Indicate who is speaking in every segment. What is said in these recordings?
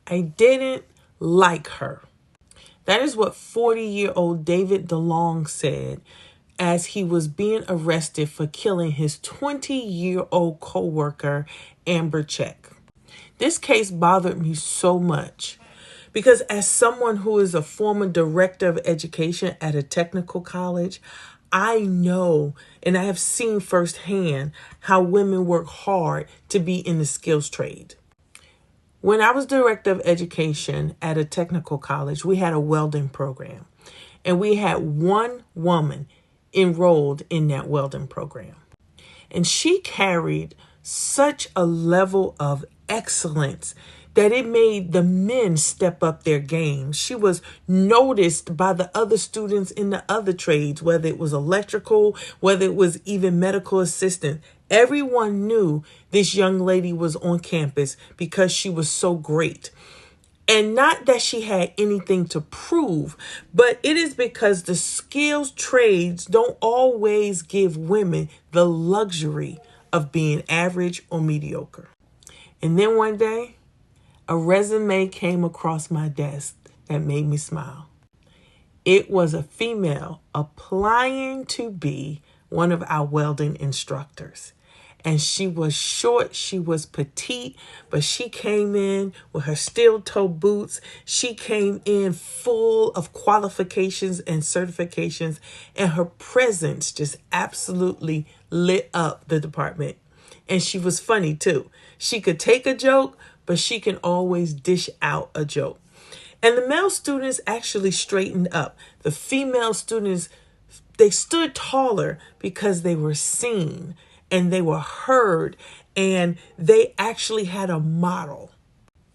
Speaker 1: I didn't like her. That is what 40-year-old David DeLong said as he was being arrested for killing his 20-year-old co-worker, Amber Czezch. This case bothered me so much because as someone who is a former director of education at a technical college, I know and I have seen firsthand how women work hard to be in the skills trade. When I was director of education at a technical college, we had a welding program, and we had one woman enrolled in that welding program. And she carried such a level of excellence that it made the men step up their game. She was noticed by the other students in the other trades, whether it was electrical, whether it was even medical assistant. Everyone knew this young lady was on campus because she was so great. And not that she had anything to prove, but it is because the skills trades don't always give women the luxury of being average or mediocre. And then one day, a resume came across my desk that made me smile. It was a female applying to be one of our welding instructors. And she was short, she was petite, but she came in with her steel-toe boots. She came in full of qualifications and certifications, and her presence just absolutely lit up the department. And she was funny too. She could take a joke, but she can always dish out a joke. And the male students actually straightened up. The female students, they stood taller because they were seen and they were heard, and they actually had a model.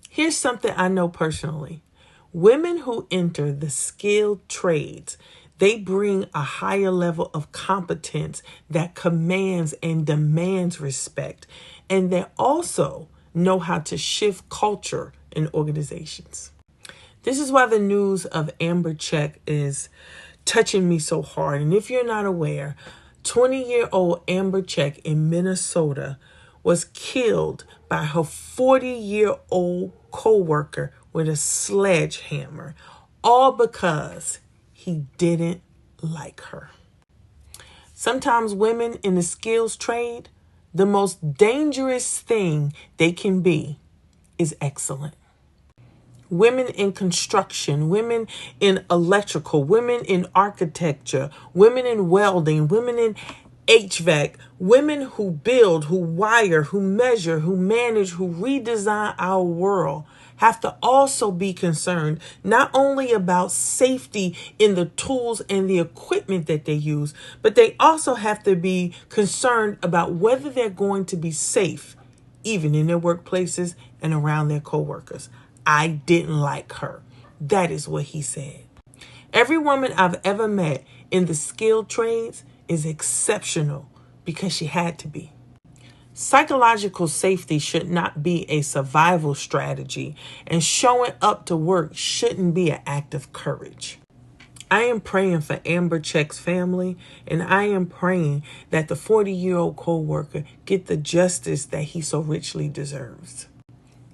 Speaker 1: Here's something I know personally. Women who enter the skilled trades, they bring a higher level of competence that commands and demands respect. And they also know how to shift culture in organizations. This is why the news of Amber Czezch is touching me so hard. And if you're not aware, 20-year-old Amber Czezch in Minnesota was killed by her 40-year-old co-worker with a sledgehammer, all because he didn't like her. Sometimes women in the skills trade, the most dangerous thing they can be is excellent. Women in construction, women in electrical, women in architecture, women in welding, women in HVAC, women who build, who wire, who measure, who manage, who redesign our world have to also be concerned not only about safety in the tools and the equipment that they use, but they also have to be concerned about whether they're going to be safe, even in their workplaces and around their coworkers. I didn't like her. That is what he said. Every woman I've ever met in the skilled trades is exceptional because she had to be. Psychological safety should not be a survival strategy, and showing up to work shouldn't be an act of courage. I am praying for Amber Czezch's family, and I am praying that the 40-year-old co-worker get the justice that he so richly deserves.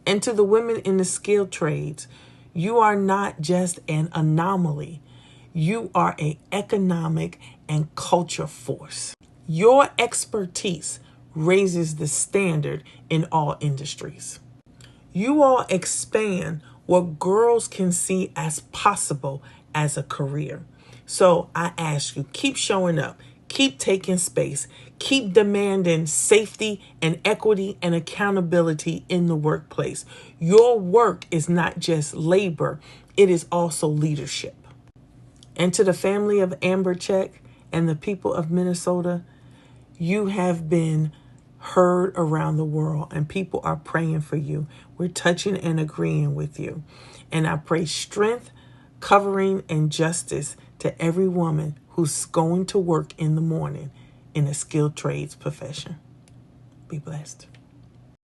Speaker 1: And to the women in the skilled trades, you are not just an anomaly. You are an economic and culture force. Your expertise raises the standard in all industries. You all expand what girls can see as possible as a career. So I ask you, keep showing up, keep taking space, keep demanding safety and equity and accountability in the workplace. Your work is not just labor, it is also leadership. And to the family of Amber Czezch and the people of Minnesota, you have been heard around the world, and people are praying for you. We're touching and agreeing with you. And I pray strength, covering, and justice to every woman who's going to work in the morning in a skilled trades profession. Be blessed.